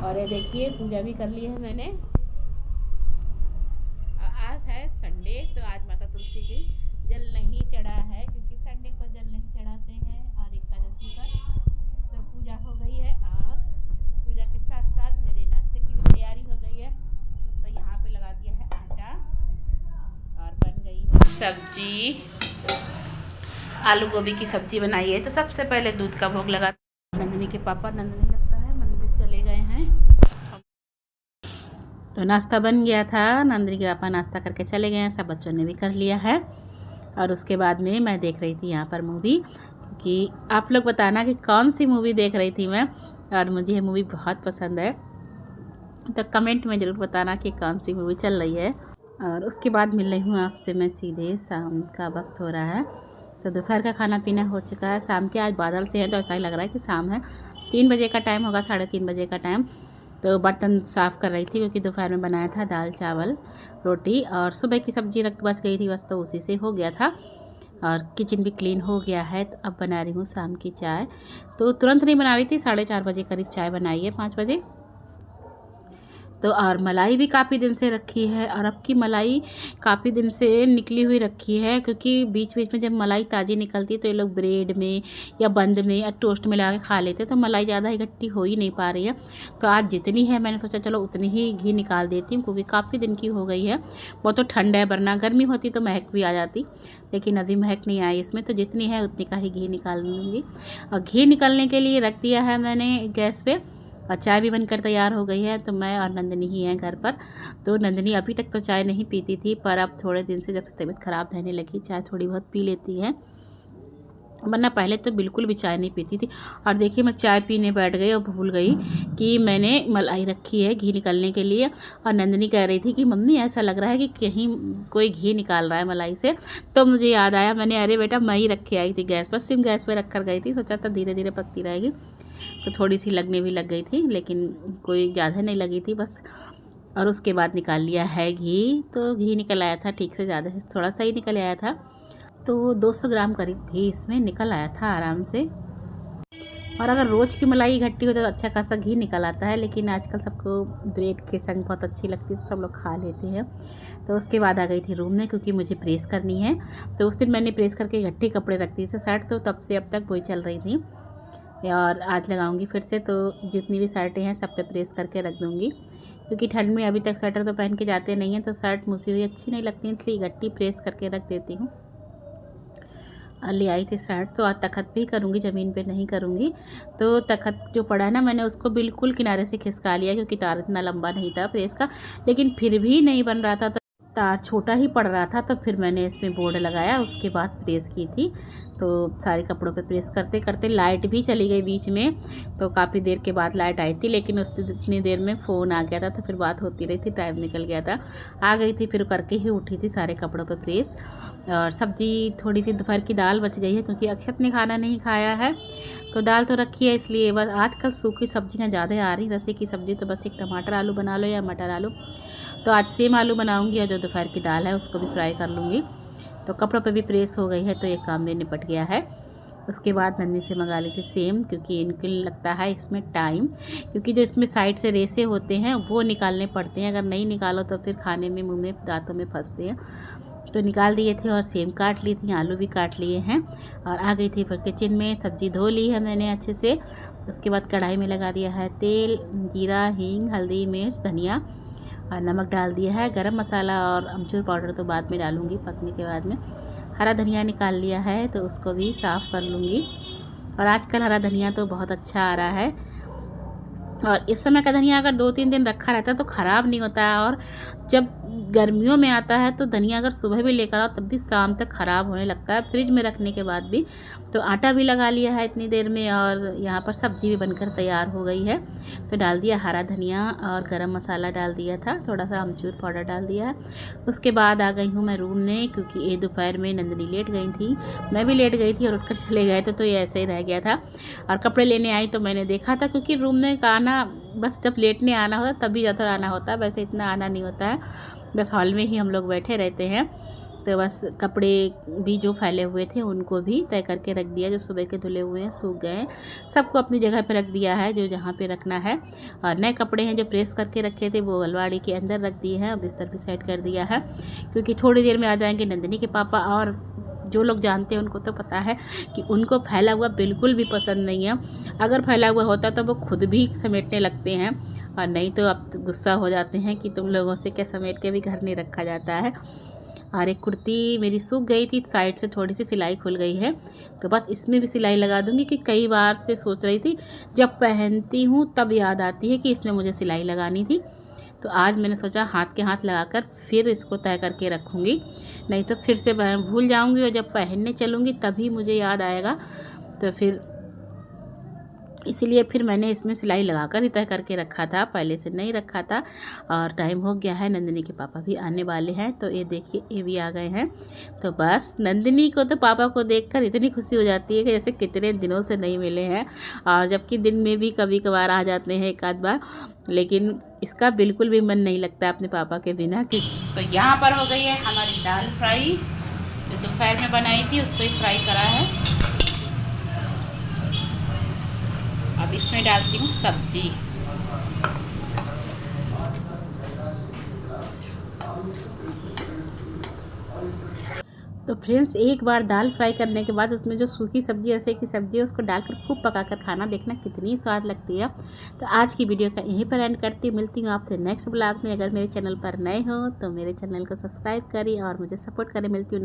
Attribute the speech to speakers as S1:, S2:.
S1: और ये देखिए पूजा भी कर ली है मैंने। आज है संडे, तो आज माता तुलसी की जल नहीं चढ़ा है क्योंकि संडे को जल नहीं चढ़ाते हैं और एकादशी पर। तो पूजा हो गई है और पूजा के साथ साथ मेरे नाश्ते की भी तैयारी हो गई है। तो यहाँ पे लगा दिया है आटा और बन गई है सब्जी। आलू गोभी की सब्जी बनाई है। तो सबसे पहले दूध का भोग लगा। नंदिनी के पापा, नंदिनी लगता है मंदिर चले गए हैं। तो नाश्ता बन गया था, नंदिनी के पापा नाश्ता करके चले गए हैं, सब बच्चों ने भी कर लिया है। और उसके बाद में मैं देख रही थी यहाँ पर मूवी, कि आप लोग बताना कि कौन सी मूवी देख रही थी मैं, और मुझे ये मूवी बहुत पसंद है। तो कमेंट में ज़रूर बताना कि कौन सी मूवी चल रही है। और उसके बाद मिल रही हूँ आपसे मैं सीधे। शाम का वक्त हो रहा है, तो दोपहर का खाना पीना हो चुका है। शाम के आज बादल से है तो ऐसा ही लग रहा है कि शाम है। 3 बजे का टाइम होगा, 3:30 बजे का टाइम। तो बर्तन साफ़ कर रही थी क्योंकि दोपहर में बनाया था दाल चावल रोटी, और सुबह की सब्ज़ी बच गई थी बस, तो उसी से हो गया था। और किचन भी क्लीन हो गया है। तो अब बना रही हूँ शाम की चाय। तो तुरंत नहीं बना रही थी, 4:30 बजे करीब चाय बनाई है, 5 बजे। तो और मलाई भी काफ़ी दिन से रखी है, और अब की मलाई काफ़ी दिन से निकली हुई रखी है, क्योंकि बीच बीच में जब मलाई ताज़ी निकलती है तो ये लोग ब्रेड में या बंद में या टोस्ट में लगा के खा लेते हैं, तो मलाई ज़्यादा इकट्ठी हो ही नहीं पा रही है। तो आज जितनी है मैंने सोचा चलो उतनी ही घी निकाल देती हूँ, क्योंकि काफ़ी दिन की हो गई है। बहुत तो ठंड है, वरना गर्मी होती तो महक भी आ जाती, लेकिन अभी महक नहीं आई इसमें। तो जितनी है उतनी का ही घी निकाल दूँगी। और घी निकलने के लिए रख दिया है मैंने गैस पे, और चाय भी बनकर तैयार हो गई है। तो मैं और नंदिनी ही हैं घर पर। तो नंदिनी अभी तक तो चाय नहीं पीती थी, पर अब थोड़े दिन से जब से तबीयत ख़राब रहने लगी चाय थोड़ी बहुत पी लेती है, वरना पहले तो बिल्कुल भी चाय नहीं पीती थी। और देखिए मैं चाय पीने बैठ गई और भूल गई कि मैंने मलाई रखी है घी निकलने के लिए। और नंदिनी कह रही थी कि मम्मी ऐसा लग रहा है कि कहीं कोई घी निकाल रहा है मलाई से। तो मुझे याद आया, मैंने अरे बेटा मैं ही रख के आई थी गैस पर, सिम गैस पर रख कर गई थी, सोचा था धीरे धीरे पकती रहेगी। तो थोड़ी सी लगने भी लग गई थी, लेकिन कोई ज़्यादा नहीं लगी थी बस। और उसके बाद निकाल लिया है घी। तो घी निकल आया था ठीक से, ज़्यादा थोड़ा सा ही निकल आया था। तो 200 ग्राम करीब घी इसमें निकल आया था आराम से। और अगर रोज़ की मलाई इकट्ठी हो तो अच्छा खासा घी निकल आता है, लेकिन आजकल सबको ब्रेड के संग बहुत अच्छी लगती है, तो सब लोग खा लेते हैं। तो उसके बाद आ गई थी रूम में, क्योंकि मुझे प्रेस करनी है। तो उस दिन मैंने प्रेस करके इकट्ठे कपड़े रख दिए थे शर्ट, तो तब से अब तक वही चल रही थी। और आज लगाऊंगी फिर से, तो जितनी भी शर्टें हैं सब पे प्रेस करके रख दूंगी, क्योंकि ठंड में अभी तक स्वेटर तो पहन के जाते नहीं हैं, तो शर्ट मुसी हुई अच्छी नहीं लगती, इसलिए इकट्ठी प्रेस करके रख देती हूँ। ले आई थी शर्ट, तो आज तखत भी करूँगी, ज़मीन पे नहीं करूँगी। तो तखत जो पड़ा है ना, मैंने उसको बिल्कुल किनारे से खिसका लिया, क्योंकि तार इतना लंबा नहीं था प्रेस का, लेकिन फिर भी नहीं बन रहा था। तो तार छोटा ही पड़ रहा था, तो फिर मैंने इसमें बोर्ड लगाया, उसके बाद प्रेस की थी। तो सारे कपड़ों पे प्रेस करते करते लाइट भी चली गई बीच में। तो काफ़ी देर के बाद लाइट आई थी, लेकिन उस इतनी देर में फ़ोन आ गया था, तो फिर बात होती रही थी, टाइम निकल गया था। आ गई थी फिर करके ही उठी थी सारे कपड़ों पे प्रेस। और सब्ज़ी थोड़ी सी दोपहर की दाल बच गई है, क्योंकि अक्षत ने खाना नहीं खाया है, तो दाल तो रखी है, इसलिए बस आजकल सूखी सब्जियां ज़्यादा आ रही। रसे की सब्ज़ी तो बस एक टमाटर आलू बना लो या मटर आलू। तो आज सेम आलू बनाऊंगी, और जो दोपहर की दाल है उसको भी फ्राई कर लूँगी। तो कपड़ों पे भी प्रेस हो गई है, तो एक काम भी निपट गया है। उसके बाद नन्ही से मंगा ली थी सेम, क्योंकि इनके लगता है इसमें टाइम, क्योंकि जो इसमें साइड से रेसे होते हैं वो निकालने पड़ते हैं, अगर नहीं निकालो तो फिर खाने में मुंह में दांतों में फंसते हैं। तो निकाल दिए थे, और सेम काट ली थी, आलू भी काट लिए हैं। और आ गई थी फिर किचन में, सब्ज़ी धो ली है मैंने अच्छे से। उसके बाद कढ़ाई में लगा दिया है तेल, जीरा, हींग, हल्दी, मिर्च, धनिया, और नमक डाल दिया है। गरम मसाला और अमचूर पाउडर तो बाद में डालूँगी, पकने के बाद में। हरा धनिया निकाल लिया है, तो उसको भी साफ़ कर लूँगी। और आजकल हरा धनिया तो बहुत अच्छा आ रहा है, और इस समय का धनिया अगर 2-3 दिन रखा रहता है तो ख़राब नहीं होता है। और जब गर्मियों में आता है तो धनिया अगर सुबह भी लेकर आओ तब भी शाम तक ख़राब होने लगता है, फ्रिज में रखने के बाद भी। तो आटा भी लगा लिया है इतनी देर में, और यहाँ पर सब्ज़ी भी बनकर तैयार हो गई है। तो डाल दिया हरा धनिया, और गरम मसाला डाल दिया था, थोड़ा सा अमचूर पाउडर डाल दिया है। उसके बाद आ गई हूँ मैं रूम में, क्योंकि ये दोपहर में नंदिनी लेट गई थी, मैं भी लेट गई थी, और उठकर चले गए थे, तो ये ऐसे ही रह गया था। और कपड़े लेने आई तो मैंने देखा था, क्योंकि रूम में आना बस जब लेटने आना होता है तभी ज़्यादा आना होता है, वैसे इतना आना नहीं होता है, बस हॉल में ही हम लोग बैठे रहते हैं। तो बस कपड़े भी जो फैले हुए थे उनको भी तय करके रख दिया, जो सुबह के धुले हुए हैं सूख गए हैं, सबको अपनी जगह पे रख दिया है जो जहाँ पे रखना है। और नए कपड़े हैं जो प्रेस करके रखे थे वो अलमारी के अंदर रख दिए हैं, बिस्तर भी सेट कर दिया है, क्योंकि थोड़ी देर में आ जाएंगे नंदिनी के पापा। और जो लोग जानते हैं उनको तो पता है कि उनको फैला हुआ बिल्कुल भी पसंद नहीं है। अगर फैला हुआ होता तो वो खुद भी समेटने लगते हैं, और नहीं तो अब गुस्सा हो जाते हैं कि तुम लोगों से क्या समेट के भी घर नहीं रखा जाता है। और एक कुर्ती मेरी सूख गई थी, साइड से थोड़ी सी सिलाई खुल गई है, तो बस इसमें भी सिलाई लगा दूंगी। कि कई बार से सोच रही थी, जब पहनती हूँ तब याद आती है कि इसमें मुझे सिलाई लगानी थी। तो आज मैंने सोचा हाथ के हाथ लगाकर फिर इसको तय करके रखूँगी, नहीं तो फिर से मैं भूल जाऊँगी और जब पहनने चलूँगी तभी मुझे याद आएगा। तो फिर इसीलिए फिर मैंने इसमें सिलाई लगाकर ही तय करके रखा था, पहले से नहीं रखा था। और टाइम हो गया है, नंदिनी के पापा भी आने वाले हैं, तो ये देखिए ये भी आ गए हैं। तो बस नंदिनी को तो पापा को देखकर इतनी खुशी हो जाती है कि जैसे कितने दिनों से नहीं मिले हैं, और जबकि दिन में भी कभी कभार आ जाते हैं एक आध बार, लेकिन इसका बिल्कुल भी मन नहीं लगता अपने पापा के बिना। तो यहाँ पर हो गई है हमारी दाल फ्राई, जो दोपहर में बनाई थी उसको ही फ्राई करा है। अब इसमें डालती हूँ सब्जी। तो फ्रेंड्स एक बार दाल फ्राई करने के बाद उसमें जो सूखी सब्जी ऐसे की सब्जी है उसको डालकर खूब पकाकर खाना, देखना कितनी स्वाद लगती है। तो आज की वीडियो का यहीं पर एंड करती हूँ, मिलती हूँ आपसे नेक्स्ट ब्लॉग में। अगर मेरे चैनल पर नए हो तो मेरे चैनल को सब्सक्राइब करें और मुझे सपोर्ट करें। मिलती हूँ